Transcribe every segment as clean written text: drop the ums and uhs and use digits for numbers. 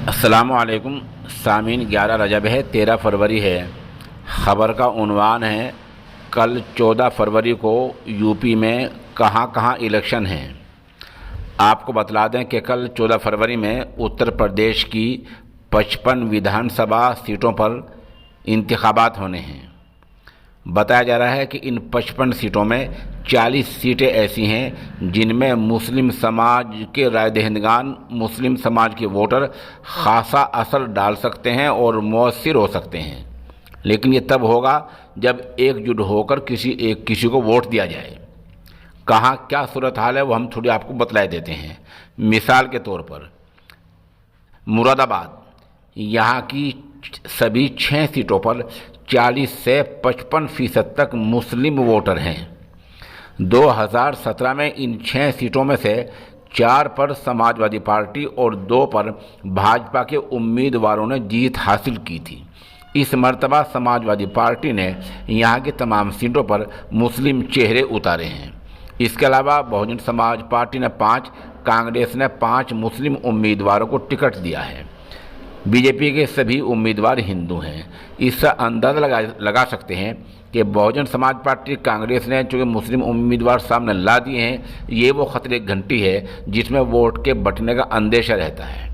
अस्सलामुअलैकुम सामीन। 11 रजब है, 13 फरवरी है। ख़बर का उन्वान है कल 14 फरवरी को यूपी में कहाँ कहाँ इलेक्शन हैं। आपको बतला दें कि कल 14 फरवरी में उत्तर प्रदेश की 55 विधानसभा सीटों पर इंतखाबात होने हैं। बताया जा रहा है कि इन 55 सीटों में 40 सीटें ऐसी हैं जिनमें मुस्लिम समाज के राय दहिंदगान, मुस्लिम समाज के वोटर खासा असर डाल सकते हैं और मौसर हो सकते हैं। लेकिन ये तब होगा जब एकजुट होकर किसी को वोट दिया जाए। कहाँ क्या सूरत हाल है वो हम थोड़ी आपको बतला देते हैं। मिसाल के तौर पर मुरादाबाद, यहाँ की सभी 6 सीटों पर 40 से 55% तक मुस्लिम वोटर हैं। 2017 में इन 6 सीटों में से 4 पर समाजवादी पार्टी और 2 पर भाजपा के उम्मीदवारों ने जीत हासिल की थी। इस मर्तबा समाजवादी पार्टी ने यहाँ की तमाम सीटों पर मुस्लिम चेहरे उतारे हैं। इसके अलावा बहुजन समाज पार्टी ने 5, कांग्रेस ने 5 मुस्लिम उम्मीदवारों को टिकट दिया है। बीजेपी के सभी उम्मीदवार हिंदू हैं। इससे अंदाज़ा लगा सकते हैं कि बहुजन समाज पार्टी, कांग्रेस ने चूँकि मुस्लिम उम्मीदवार सामने ला दिए हैं, ये वो खतरे की घंटी है जिसमें वोट के बंटने का अंदेशा रहता है।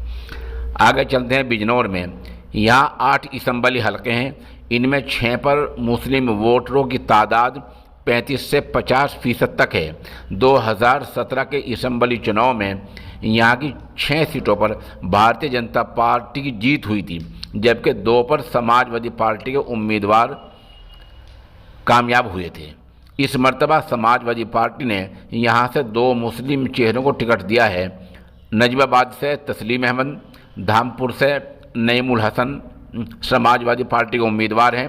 आगे चलते हैं बिजनौर में। यहाँ 8 असम्बली हलके हैं। इनमें 6 पर मुस्लिम वोटरों की तादाद 35 से 50% तक है। 2017 के असम्बली चुनाव में यहाँ की 6 सीटों पर भारतीय जनता पार्टी की जीत हुई थी, जबकि 2 पर समाजवादी पार्टी के उम्मीदवार कामयाब हुए थे। इस मर्तबा समाजवादी पार्टी ने यहाँ से 2 मुस्लिम चेहरों को टिकट दिया है। नजबाबाद से तस्लीम अहमद, धामपुर से नईमुल हसन समाजवादी पार्टी के उम्मीदवार हैं।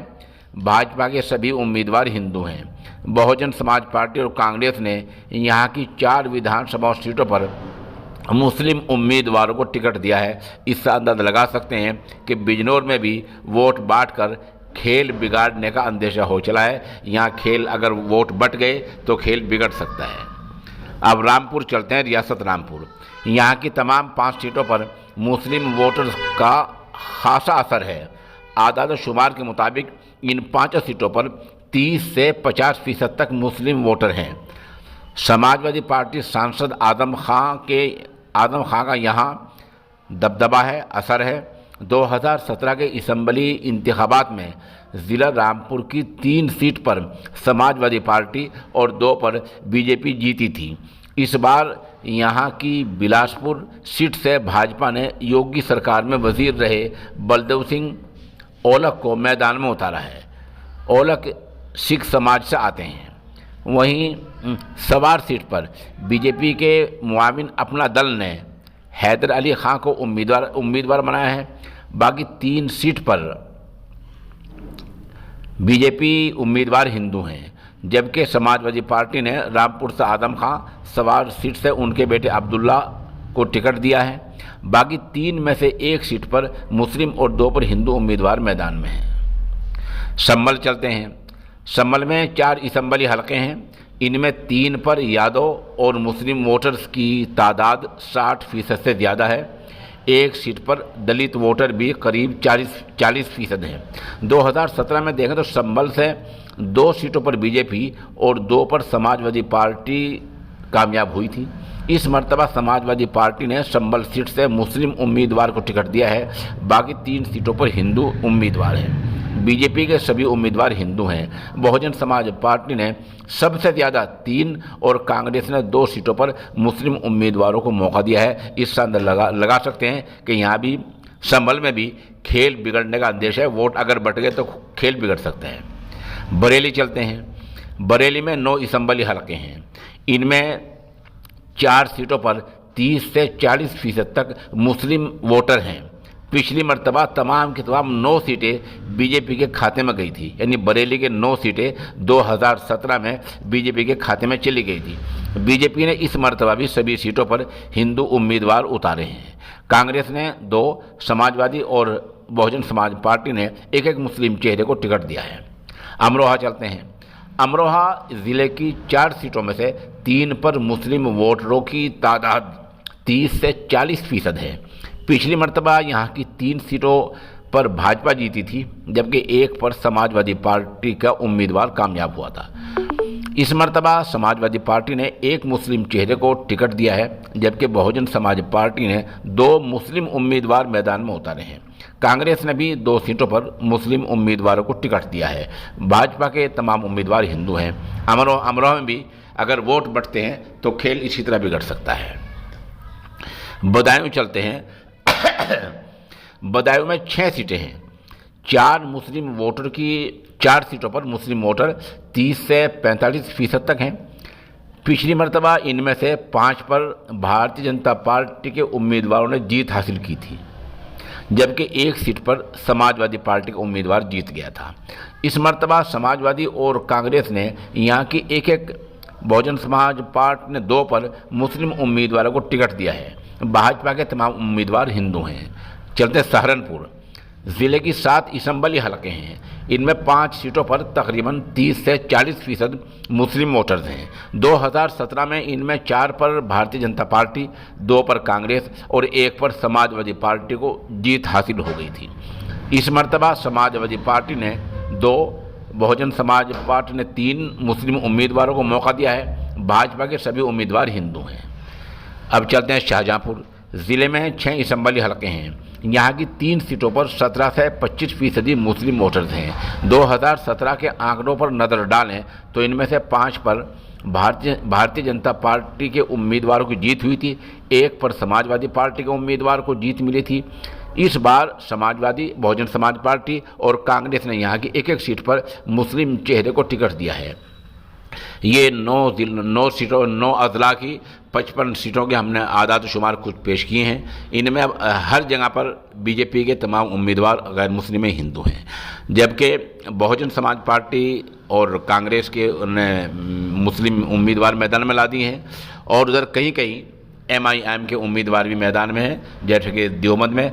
भाजपा के सभी उम्मीदवार हिंदू हैं। बहुजन समाज पार्टी और कांग्रेस ने यहाँ की 4 विधानसभा सीटों पर मुस्लिम उम्मीदवारों को टिकट दिया है। इससे अंदाज़ा लगा सकते हैं कि बिजनौर में भी वोट बांटकर खेल बिगाड़ने का अंदेशा हो चला है। यहाँ खेल अगर वोट बट गए तो खेल बिगड़ सकता है। अब रामपुर चलते हैं, रियासत रामपुर। यहाँ की तमाम 5 सीटों पर मुस्लिम वोटर्स का खासा असर है। आदाद शुमार के मुताबिक इन 5 सीटों पर 30 से 50% तक मुस्लिम वोटर हैं। समाजवादी पार्टी सांसद आदम खां का यहाँ दबदबा है, असर है। 2017 के असम्बली इंतखाबात में ज़िला रामपुर की 3 सीट पर समाजवादी पार्टी और 2 पर बीजेपी जीती थी। इस बार यहाँ की बिलासपुर सीट से भाजपा ने योगी सरकार में वजीर रहे बलदेव सिंह औलख को मैदान में उतारा है। औलख सिख समाज से आते हैं। वहीं सवार सीट पर बीजेपी के मुआविन अपना दल ने हैदर अली खां को उम्मीदवार बनाया है। बाकी 3 सीट पर बीजेपी उम्मीदवार हिंदू हैं, जबकि समाजवादी पार्टी ने रामपुर से आदम खां, सवार सीट से उनके बेटे अब्दुल्ला को टिकट दिया है। बाकी 3 में से 1 सीट पर मुस्लिम और 2 पर हिंदू उम्मीदवार मैदान में हैं। संभल चलते हैं। संभल में 4 असम्बली हलके हैं। इनमें 3 पर यादव और मुस्लिम वोटर्स की तादाद 60% से ज़्यादा है। 1 सीट पर दलित वोटर भी करीब 40% हैं। 2017 में देखें तो संभल से 2 सीटों पर बीजेपी और 2 पर समाजवादी पार्टी कामयाब हुई थी। इस मर्तबा समाजवादी पार्टी ने संभल सीट से मुस्लिम उम्मीदवार को टिकट दिया है। बाकी 3 सीटों पर हिंदू उम्मीदवार हैं। बीजेपी के सभी उम्मीदवार हिंदू हैं। बहुजन समाज पार्टी ने सबसे ज़्यादा 3 और कांग्रेस ने 2 सीटों पर मुस्लिम उम्मीदवारों को मौका दिया है। इससे अंदाज़ा लगा सकते हैं कि यहाँ भी संभल में भी खेल बिगड़ने का अंदेशा है। वोट अगर बट गए तो खेल बिगड़ सकते हैं। बरेली चलते हैं। बरेली में 9 असम्बली हलके हैं। इनमें 4 सीटों पर 30 से 40% तक मुस्लिम वोटर हैं। पिछली मर्तबा तमाम की तमाम 9 सीटें बीजेपी के खाते में गई थी, यानी बरेली के 9 सीटें 2017 में बीजेपी के खाते में चली गई थी। बीजेपी ने इस मर्तबा भी सभी सीटों पर हिंदू उम्मीदवार उतारे हैं। कांग्रेस ने 2, समाजवादी और बहुजन समाज पार्टी ने 1 मुस्लिम चेहरे को टिकट दिया है। अमरोहा चलते हैं। अमरोहा ज़िले की 4 सीटों में से 3 पर मुस्लिम वोटरों की तादाद 30 से 40% है। पिछली मर्तबा यहाँ की 3 सीटों पर भाजपा जीती थी, जबकि एक पर समाजवादी पार्टी का उम्मीदवार कामयाब हुआ था। इस मर्तबा समाजवादी पार्टी ने एक मुस्लिम चेहरे को टिकट दिया है, जबकि बहुजन समाज पार्टी ने 2 मुस्लिम उम्मीदवार मैदान में उतारे हैं। कांग्रेस ने भी 2 सीटों पर मुस्लिम उम्मीदवारों को टिकट दिया है। भाजपा के तमाम उम्मीदवार हिंदू हैं। अमरोहा में भी अगर वोट बढ़ते हैं तो खेल इसी तरह बिगड़ सकता है। बदायूं चलते हैं। बदायूं में 6 सीटें हैं। 4 सीटों पर मुस्लिम वोटर 30 से 45% तक हैं। पिछली मर्तबा इनमें से 5 पर भारतीय जनता पार्टी के उम्मीदवारों ने जीत हासिल की थी, जबकि एक सीट पर समाजवादी पार्टी का उम्मीदवार जीत गया था। इस मर्तबा समाजवादी और कांग्रेस ने यहाँ की एक बहुजन समाज पार्टी ने 2 पर मुस्लिम उम्मीदवारों को टिकट दिया है। भाजपा के तमाम उम्मीदवार हिंदू हैं। चलते सहारनपुर ज़िले की 7 असम्बली हलके हैं। इनमें 5 सीटों पर तकरीबन 30 से 40% मुस्लिम वोटर्स हैं। 2017 में इनमें 4 पर भारतीय जनता पार्टी, 2 पर कांग्रेस और 1 पर समाजवादी पार्टी को जीत हासिल हो गई थी। इस मर्तबा समाजवादी पार्टी ने 2, बहुजन समाज पार्टी ने 3 मुस्लिम उम्मीदवारों को मौका दिया है। भाजपा के सभी उम्मीदवार हिंदू हैं। अब चलते हैं शाहजहाँपुर ज़िले में 6 असम्बली हलके हैं। यहाँ की 3 सीटों पर 17 से 25% मुस्लिम वोटर्स हैं। 2017 के आंकड़ों पर नज़र डालें तो इनमें से 5 पर भारतीय जनता पार्टी के उम्मीदवारों की जीत हुई थी, 1 पर समाजवादी पार्टी के उम्मीदवार को जीत मिली थी। इस बार समाजवादी, बहुजन समाज पार्टी और कांग्रेस ने यहाँ की एक सीट पर मुस्लिम चेहरे को टिकट दिया है। ये 9 अजला की 55 सीटों के हमने आदाद शुमार कुछ पेश किए हैं। इनमें अब हर जगह पर बीजेपी के तमाम उम्मीदवार गैर मुस्लिम हिंदू हैं, जबकि बहुजन समाज पार्टी और कांग्रेस के मुस्लिम उम्मीदवार मैदान में ला दिए हैं। और उधर कहीं कहीं MIM के उम्मीदवार भी मैदान में हैं, जैसे कि देवबंद में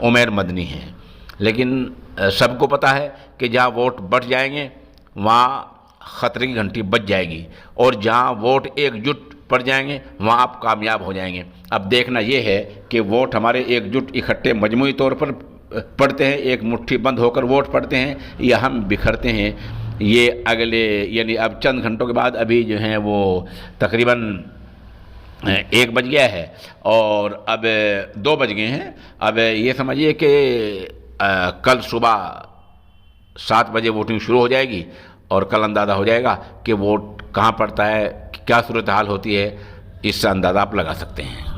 उमैर मदनी हैं। लेकिन सबको पता है कि जहाँ वोट बढ़ जाएंगे वहाँ ख़तरे की घंटी बज जाएगी, और जहाँ वोट एकजुट पड़ जाएंगे वहाँ आप कामयाब हो जाएंगे। अब देखना ये है कि वोट हमारे एकजुट इकट्ठे मजमूई तौर पर पड़ते हैं, एक मुट्ठी बंद होकर वोट पड़ते हैं, या हम बिखरते हैं। ये अगले यानी अब चंद घंटों के बाद, अभी जो हैं वो तकरीबन 1 बज गया है और अब 2 बज गए हैं। अब ये समझिए कि कल सुबह 7 बजे वोटिंग शुरू हो जाएगी और कल अंदाज़ा हो जाएगा कि वोट कहाँ पड़ता है, क्या सूरत हाल होती है। इससे अंदाज़ा आप लगा सकते हैं।